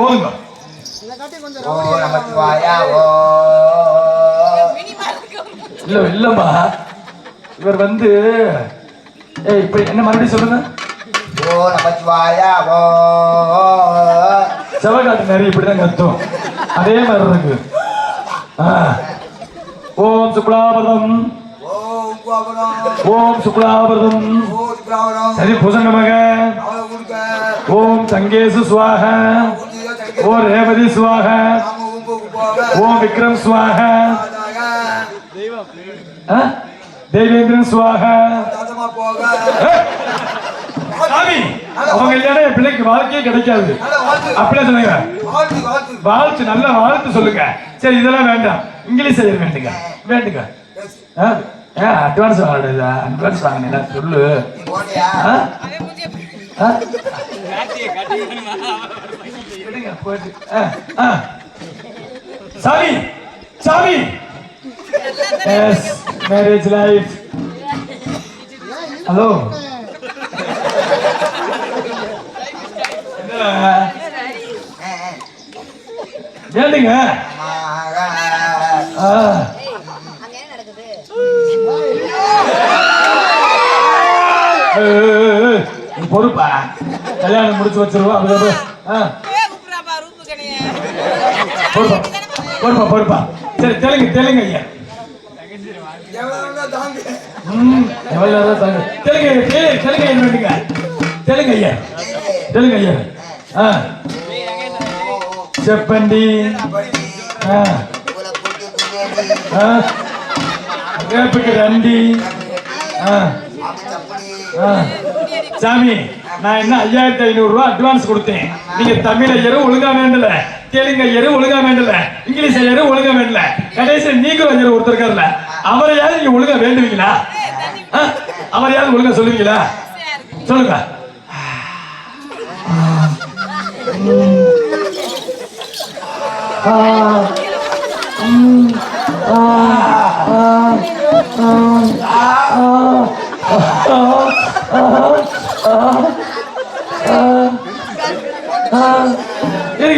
ஓதுங்க. இல்லம்மா, இவர் வந்து இப்ப என்ன மறுபடியும் சொல்லுங்க. செவகாட்டு நிறைய இப்படிதான் கத்தும், அதே மாதிரி இருக்கு. ஓம் சுக்லாபரம் ஓம் சுக்லாபரம் சரி பூசங்கமக. ஓம் சங்கேசு ஸ்வாஹ. ஓம் ரேவதி ஸ்வாஹ. ஓம் விக்ரம் ஸ்வாஹ. தேவேந்திரன் ஸ்வாஹ. சாமி அவங்க இல்லைன்னா என் பிள்ளைக்கு வாழ்க்கையே கிடைக்காது. அப்படியே சொல்லுங்க, வாழ்த்து, நல்ல வாழ்த்து சொல்லுங்க. சரி இதெல்லாம் வேண்டாம், இங்கிலீஷ் ஐயர் வேண்டுங்க வேண்டுங்க. அட்வான்ஸ் வாங்க, அட்வான்ஸ் வாங்கினா சொல்லு. சாமி சாமி மேரேஜ் லைஃப். ஹலோ ஏண்டுங்க பொறுப்பா, கல்யாணம் முடிச்சு வச்சிருவோம். பொறுப்பா பொறுப்பா. சரி தெலுங்கு தெலுங்கு ஐயா, எவ்வளவு நேரம் தாங்க. தெலுங்கு தெலுங்கு ஐயா வேண்டுங்க. தெலுங்கு ஐயா தெலுங்கு ஐயா. చెప్పండి. రేపుకి రండి. சாமி நான் என்ன 5500 ரூபாய் அட்வான்ஸ் கொடுத்தேன். நீங்க தமிழ் ஐயரும் ஒழுங்கா வேண்டல, தெலுங்கு ஐயரும் ஒழுங்கா வேண்டல, இங்கிலீஷ் ஐயரும் ஒழுங்கா வேண்டல, கடைசி நீங்க ஐயர் ஒருத்தர் இருக்காருல்ல, அவரையாவது நீங்க ஒழுங்கா வேண்டுவீங்களா? அவரையாவது ஒழுங்கா சொல்லுவீங்களா? சொல்லுங்க.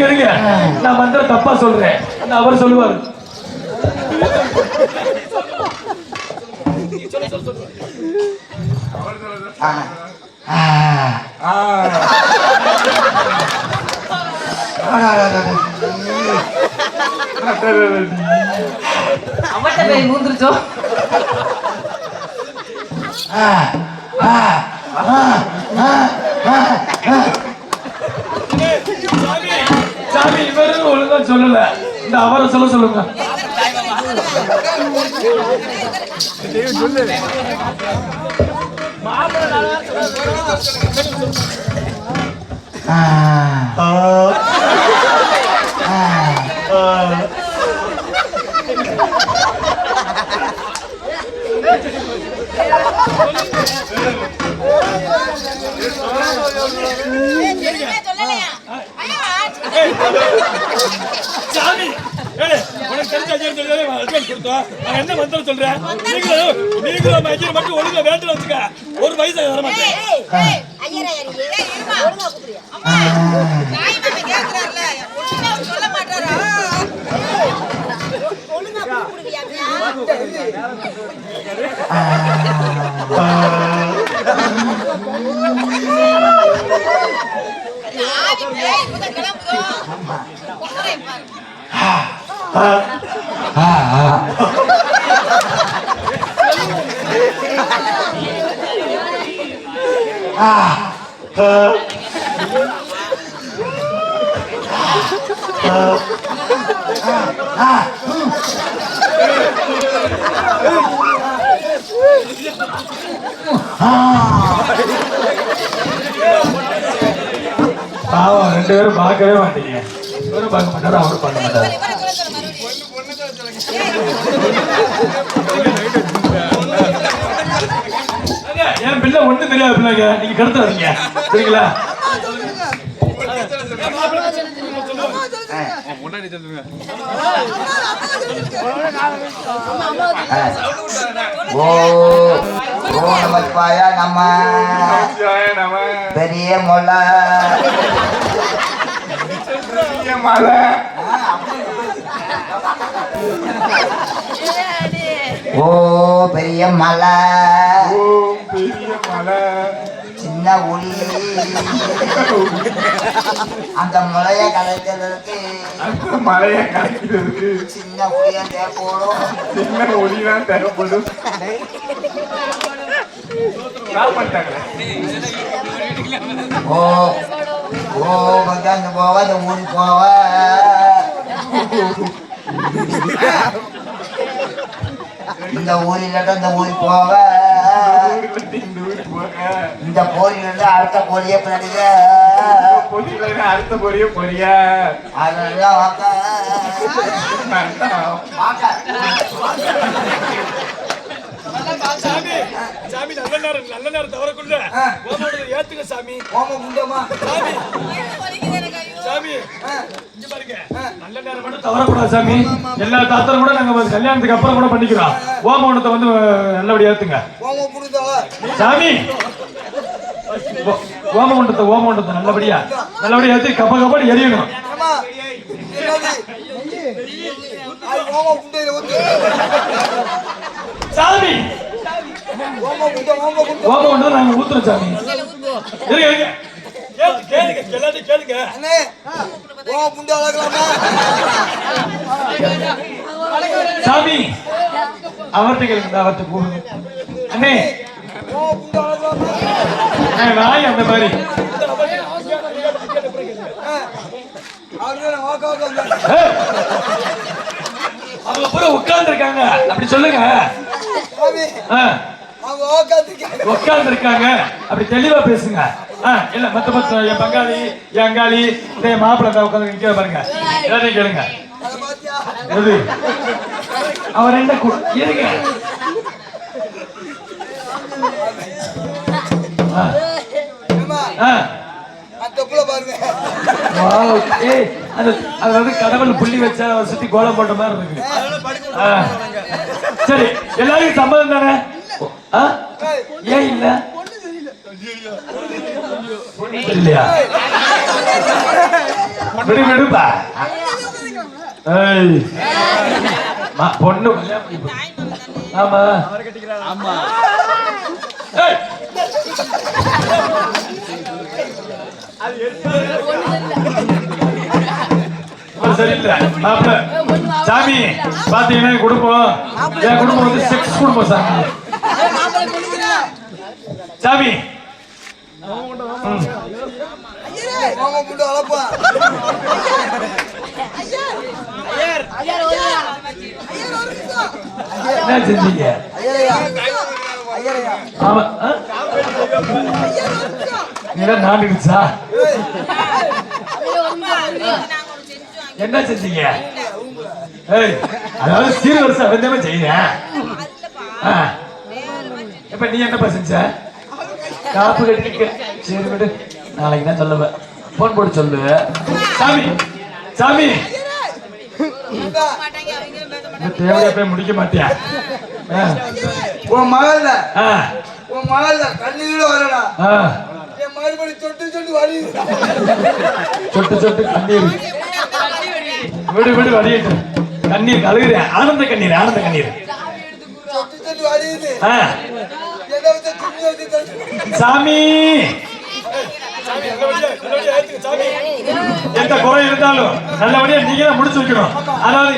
இருங்க, நான் மந்திரம் தப்பா சொல்றேன், அவர் சொல்லுவார். அவட்ட போய் மூந்துருச்சோ. சாமி இவரும் ஒழுங்கா சொல்லல, இந்த அவரை சொல்லுங்க. சாமி உனக்கு தெரிஞ்ச என்ன மந்திரம் சொல்றேன்? நீங்களும் மட்டும் ஒழுங்கா வேண்டல வச்சுக்க, ஒரு வயசு வர மாட்டேன். ஏய், இருமா. அம்மா, தாய் மாமன் கேக்குறாருல, ஒண்ணுமே அவர் சொல்ல மாட்டாரா? ஒழுங்கா கூப்பிடுவியா அப்படியா? ஆதி பேய் இப்பதான் கிளம்புதோ. கூப்பிடுறேன் பாரு. பாவம் 2 பேரும் பார்க்கவே மாட்டீங்க. இவரும் பார்க்க மாட்டாரு, அவரும் பார்க்க மாட்டாரு. இவரை சொல்ல சொல்ல மறுபடியும். என் பிள்ளை ஒண்ணு தெரியாது பிள்ளைங்க, நீங்க கெடுத்துறாதீங்க சரிங்களா? ஓ நமச்சிவாய நம்ம பெரிய மொளை ஓ பெரிய மலை சின்ன ஒளி அந்த மலையை கலைக்கிறதுக்கு சின்ன ஒளியா தேவைப்படும் ஓ ஓ பஞ்சாந்து போவ இந்த ஊருக்கு போவ இந்த ஊரில் இந்த ஊருக்கு போவ இந்த போரிலிருந்து அடுத்த போரியே பின்னாடிங்க அடுத்த பொரிய பொரிய அதெல்லாம் சாமி சாமி நல்ல நேரம் தவறக்குள்ள ஏத்துங்க சாமி. சாமி சாமி இங்க பாருங்க, நல்ல நேரம் மட்டும் தவறக்கூடாது சாமி. எல்லா தாத்தரும் கூட நாங்க கல்யாணத்துக்கு அப்புறம் கூட பண்ணிக்கிறோம். ஓமவனத்தை வந்து நல்லபடியா ஏத்துங்க சாமி. ஓமவனத்தை நல்லபடியா ஏத்தி கப்படி எரியணும் சாமி. ஓமவனத்தை நாங்க ஊத்துறோம் சாமி. இருங்க கேளுங்க எல்லாத்தையும் கேளுங்க. சாமி அவர்கிட்ட கேளுங்க, அவர்கிட்ட கூப்பிடுங்க. அண்ணே வாய் அந்த மாதிரி அவங்க பூரா உட்கார்ந்து இருக்காங்க அப்படி சொல்லுங்க. உட்கார்ந்து இருக்காங்க அப்படி தெளிவா பேசுங்க. இல்ல மத்த என் பங்காளி என் அங்காளி என் மாப்பிள்ளை உட்காந்து நிக்க பாருங்க. எல்லாத்தையும் கேளுங்க. அவர் என்ன இருங்க. அதாவது கடவுள் புள்ளி வச்சா சுத்தி கோலம் போட்ட மாதிரி இருக்கு. சரி எல்லாரும் சம்மதம் தானே? ஏன் இல்ல இல்லையா? விடுப்பா பொண்ணு. ஆமா ஆமா சரியில்லை மாப்பிள்ள. சாமி பாத்தீங்கன்னா குடும்பம் என் குடும்பம் வந்து செக்ஸ் குடும்பம் சாமி. சாமி என்ன செஞ்சீங்க? ஆமா நாடுச்சா என்ன செஞ்சீங்க? அதாவது சீர் வருஷம் வெந்தமே செய்யறேன். இப்ப நீ என்னப்பா செஞ்ச? காப்பு கட்டிக்க. சரி விடு, நாளைக்கு தான் சொல்லுவேன். போன் போட்டு சொல்லு. சாமி சாமி தேவையா போய் முடிக்க மாட்டியா? உன் மகள்ல கண்ணீரோட வரடா. என் மறுபடி சொட்டு சொட்டு வலி சொட்டு சொட்டு கண்ணீர் விடு விடு வடியிட்டு கண்ணீர் அழுகுறேன் ஆனந்த கண்ணீர் ஆனந்த கண்ணீர் சொட்டு சொட்டு வலியுது ஆ. எதை வச்சு துணி வச்சு தட்டு. சாமி எந்த குறை இருந்தாலும் நல்லபடியா நீங்க தான் முடிச்சு வைக்கணும். அதாவது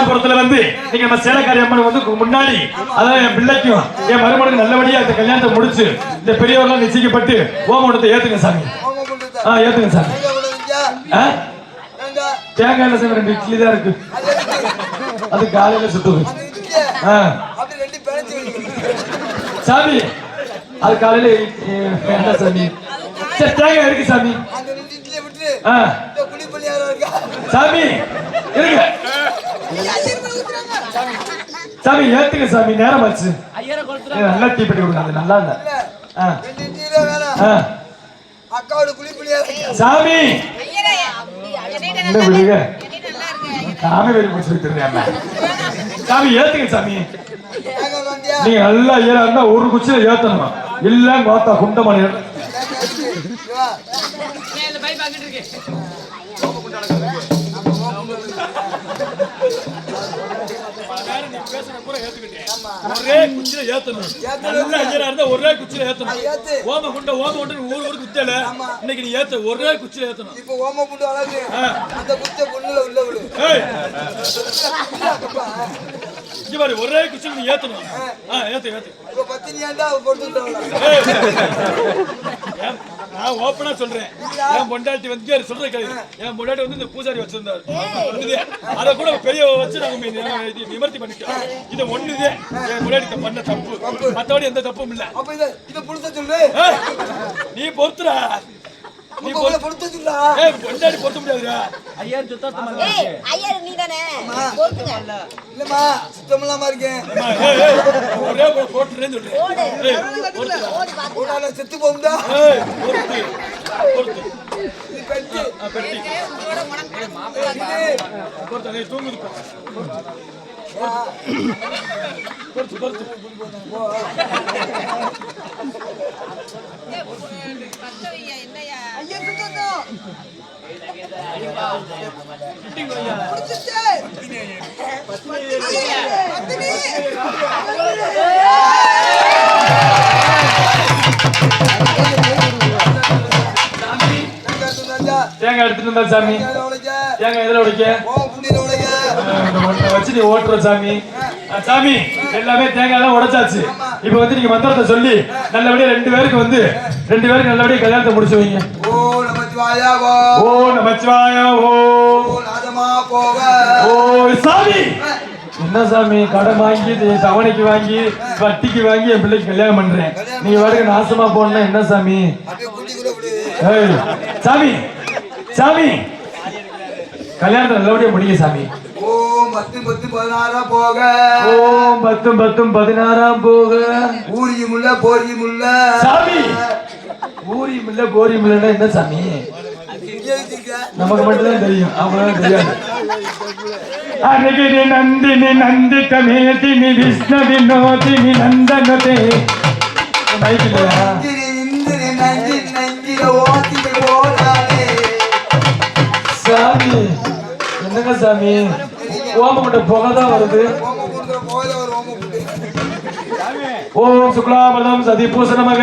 புறத்துல வந்து நீங்க நம்ம சேலக்காரி அம்மன் வந்து முன்னாடி அதாவது என் பிள்ளைக்கும் என் மருமனுக்கு நல்லபடியா இந்த கல்யாணத்தை முடிச்சு இந்த பெரியவர்கள் நிச்சயிக்கப்பட்டு ஓமோடத்தை ஏத்துங்க சாமி. ஓமம் கொண்டுதா ஏத்துங்க சாமி. எங்க விடுறீங்க ஆ? ஏண்டா தேங்காய் எண்ணெய் 2 இட்லி தான் இருக்கு. அது எதுக்கு? அது காலையில சுட்டுது. அந்த இட்லியை ஆ. அப்படி ரெண்டு பிணைச்சு வைக்கணும். சாமி அது காலையில என்ன சாமி சரி தேங்காய் இருக்கு சாமி. அந்த ரெண்டு இட்லியை விட்டு ஆ. இந்த குழி பணியாரம் இருக்கா சாமி இருங்க சாமி ஏத்துங்க சாமி நேரம் ஆச்சு. நல்லா டீ பண்ணி கொடுங்க அது நல்லா இல்ல. இல்ல ஆ. ரெண்டு இட்லியில வேணாம் ஆ. அக்காவோட குழி பணியாரம் சாமி ஐயரே, என்னைட்ட என்ன நல்லா விடுங்க என்னைட்ட நல்லா இருக்கு. சாமி வெளியே பிடிச்சி விட்டுருங்க. சாமி ஏத்துங்க சாமி. தேங்காய் வந்தியா நீங்க நல்லா ஏறா இருந்தா ஒரு குச்சியில ஏத்தணும் இல்ல கோத்தா குண்டமணி வா ஒரே குச்சியில ஏத்தணும். நல்லா ஐயரா இருந்தா ஒரே குச்சியில ஏத்தணும். ஏத்து ஓம குண்ட ஊருக்கு குத்தல இன்னைக்கு நீ ஏத்த ஒரே குச்சியில ஏத்தணும். இப்ப ஓம புண்டு அழகு அந்த குச்சை பொண்ணுல உள்ள விடு ஏய் இங்க பாரு ஒரே குச்சியில நீ ஏத்தணும். ஏத்து ஏத்து. இப்ப பத்தினியாண்டா போட்டுட்டவளா நான் ஓப்பனா சொல்றேன். என் பொண்டாட்டி வந்து இங்க சொல்ற கேளு. என் பொண்டாட்டி வந்து இந்த பூசாரி வச்சிருந்தாரு. ஒண்ணுதே. அத கூட பெரிய வச்சு நாங்க நிவர்த்தி பண்ணிட்டோம். இது ஒண்ணுதே என் பொண்டாட்டி பண்ண தப்பு. மத்தபடி எந்த தப்பும் இல்ல. அப்ப இத புடிச்ச சொல்லு நீ பொறுத்துடா. நீ பொறுத்த சொல்லா பொண்டாட்டி பொறுத்த முடியாதுடா. ஏய், ஐயர் நீதானே? பொறுத்துங்க. இல்லம்மா சுத்தம் இல்லாம இருக்கேன் ஒரே போட்டுறேன்னு சொல்றேன். ஓடு. ஓடி பாத்து. உன்னால செத்து போகும்டா பொறுத்து இது பெட்டி பெட்டி உங்களோட மனம் பொறுத்து நீ தூங்குது பொறுத்து பொறுத்து பத்தவையா என்னையா? ஐயா சுத்தம் தேங்காய் எடுத்துட்டு இருந்தா சாமி. தேங்காய் எதுல உடைக்க வச்சு நீ ஓட்டுற சாமி. சாமி எல்லாமே தேங்காய் எல்லாம் உடைச்சாச்சு. இப்ப வந்து நீங்க மந்திரத்தை சொல்லி நல்லபடியா 2 பேருக்கு நல்லபடியா கல்யாணத்தை முடிச்சு வைங்க. ஓ நமச்சிவாயா ஓ நமச்சிவாயா ஓ நாதமா போக ஓ சாமி. என்ன சாமி கடன் வாங்கி தவணைக்கு வாங்கி வட்டிக்கு வாங்கி என் பிள்ளைக்கு கல்யாணம் பண்றேன். நீங்க வாடகை நாசமா போனா என்ன சாமி? அப்படியே குட்டி கூட விடு ஏய் சாமி சாமி கல்யாணத்தை நல்லபடியா முடிங்க சாமி. ஓம் 10 10 16 போக ஓம் 10 10 16 போக ஊரியுமுள்ள போரியுமுள்ள சாமி. ஊரியும் இல்ல போரியும் இல்லன்னா என்ன சாமி? நமக்கு மட்டும் தான் தெரியும் அவங்களுக்கு தெரியாது. அழகிரி நந்தினி நந்தித மேதினி விஷ்ணு வினோதினி நந்தனதே மைக்கிலையா இந்திரி நஞ்சி நஞ்சில ஓட்டி போறானே சாமி. என்னங்க சாமி ஓம மட்டும் புகைதான் வருது. ஓம புண்ட போல ஒரு ஓம புண்டு ஓம் சுக்லாபதம் சதி பூசணமக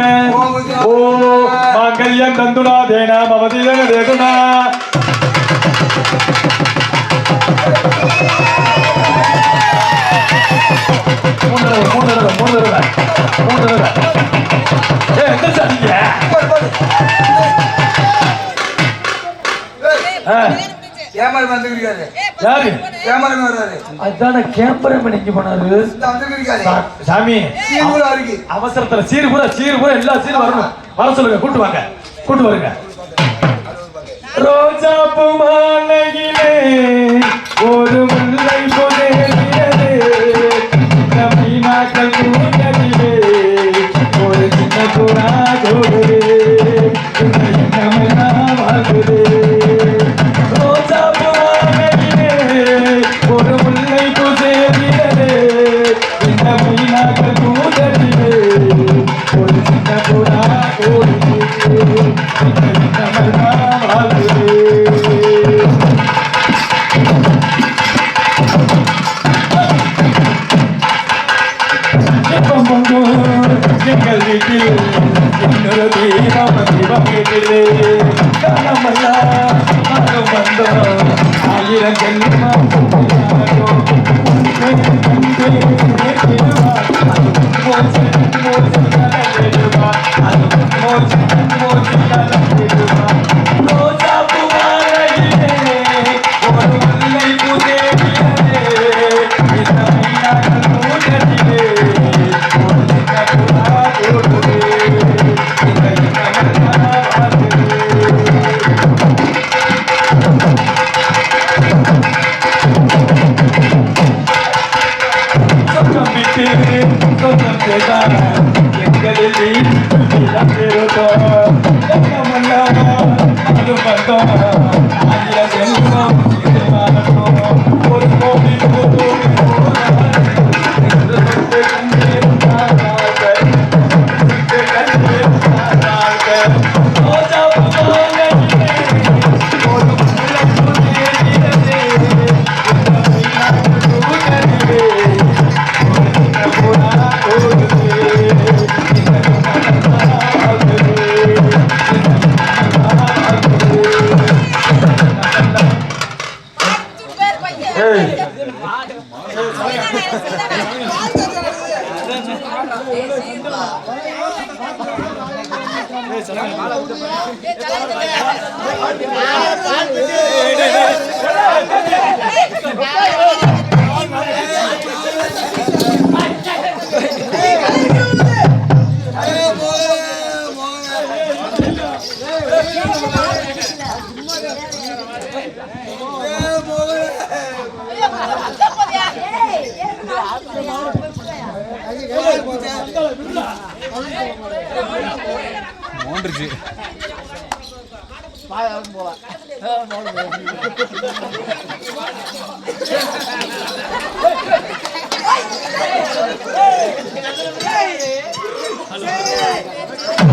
ஓம் மாங்கல்யம் தந்துனா தேனா மமதிலன தேகுனா மூணு தடவை எந்த சாதிங்க கேமரா வந்துருக்காரு யாரு கேமரா வராரு அதான கேம்பரா பண்ணிக்கு போனாரு வந்துருக்காரு சாமி. சீமுலா இருக்கு அவசரத்துல சீர் பூரா எல்லா சீரும் வரணும். வர சொல்லுங்க கூட்டு வாங்க கூட்டு வருங்க. ரோஜா பூ மாலையிலே ஒரு முல்லை புதைகிறது மீனாக்கள் கூட்டத்திலே ஒரு சின்ன புறா தோடுது வாங்குது. ரோஜா பூ மாலையிலே ஒரு முல்லை புதைகிறது இந்த மீனாக்கள் கூட்டத்திலே ஒரு சின்ன புறா எங்கள் வீட்டில் இன்னொரு தீபம் வீட்டிலே காலமெல்லாம் நானும் வந்தோம் ஆயிரம் ஜென்மம்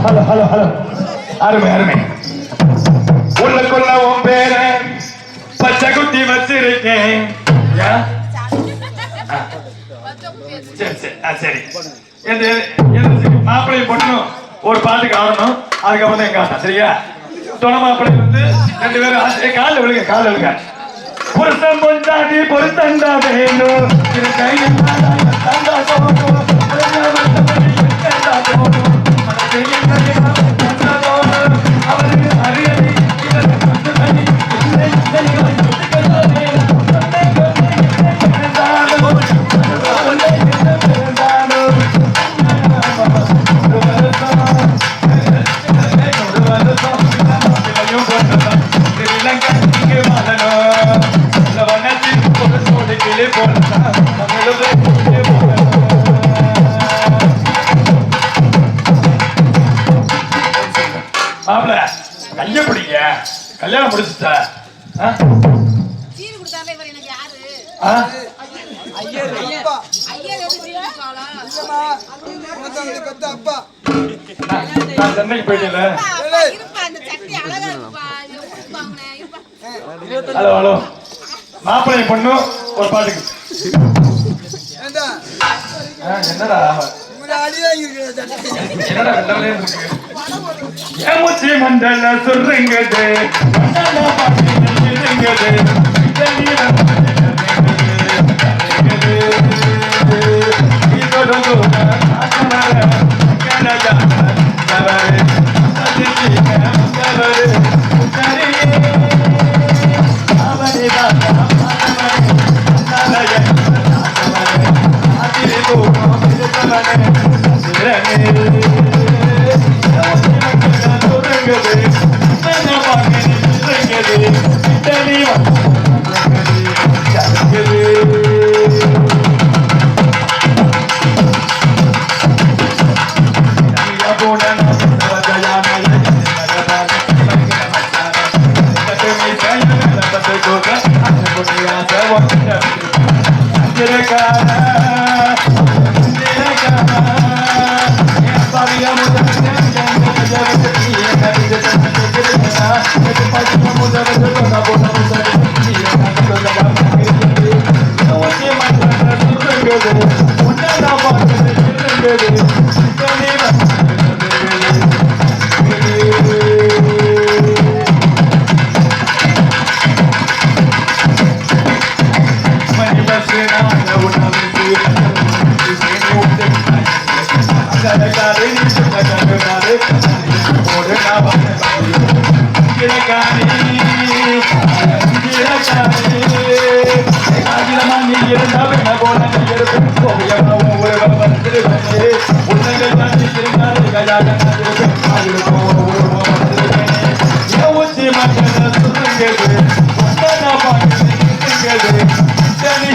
ஹலோ ஹலோ ஹலோ அருமை அருமை உள்ளுக்குள்ள உன் பேர பச்சை குத்தி வச்சிருக்கேன் சரி மாப்பிள்ளை பொண்ணும் ஒரு பாட்டுக்கு ஆடணும் அதுக்கப்புறம் தான் எங்க ஆட்டம் சரியா துணை மாப்பிள்ளை வந்து 2 பேரும் காலில் விழுங்க புருஷன் பொஞ்சாடி பொருத்தண்டா வேணும் மாப்பிள்ள கைய பிடிங்க கல்யாணம் முடிச்சுட்டா சீர் கொடுத்தாவே இவர் எனக்கு யாரு ஐயர் அப்பா ஐயர் எது சீர் கொடுத்தாளா அப்பா நான் சென்னைக்கு போயிட்டேன்ல இருப்பா அந்த சட்டி அழகா இருக்குப்பா இருப்பாங்கனே இருப்பா ஹலோ ஹலோ மாப்பிள்ளை பொண்ணு ஒரு பாட்டுக்கு ஏண்டா என்னடா என்னடா வெள்ளவே இருக்கு ஏமுச்சி மண்டல சொல்றீங்கது மண்டல பாட்டுங்கது Thank you. கலக்காதே நீ சொன்ன கலக்காதே போடு நான் கிழக்கானே ஆகிலமா நீ இருந்தால் என்ன போல நீ இருக்கும் போயமாவும் ஒருவன் வந்திருக்கே உன்னங்கள் தாண்டி இருந்தால் கையாக நான் இருப்பேன் ஆகிலும் ஒருவன் வந்திருக்கேனே யோசி மக்கள் சொல்லுங்கிறது ஒன்னா பாக்குறது சனி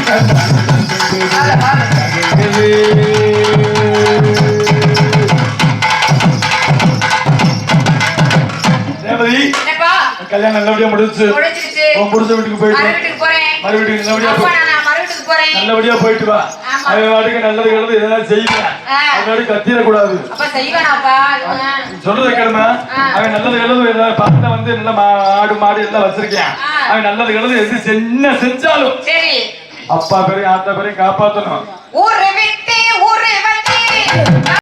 ரேவதி என்னப்பா கல்யாணம் நல்லபடியா முடிச்சு முடிஞ்சிருச்சு புடிச்ச வீட்டுக்கு போயிட்டு மறு வீட்டுக்கு போறேன் மறு வீட்டுக்கு நல்லபடியா அப்பா நான் மறு வீட்டுக்கு போறேன் நல்லபடியா போயிட்டு வா ஆமா. அவன் வாட்டுக்கு நல்லது கிழது எதாவது செய்வேன் அவனோட கத்திடக்கூடாது அப்பா செய்வேனாப்பா சொல்றது கேளுமா அவன் நல்லது கிழது ஏதாவது பார்த்தா வந்து நல்ல ஆடு மாடு எல்லாம் வச்சிருக்கேன் அவன் நல்லது கிழது எது என்ன செஞ்சாலும் சரி அப்பா பேரையும் ஆத்தா பேரையும் காப்பாத்தணும் ஊரு விட்டு ஊரு வந்து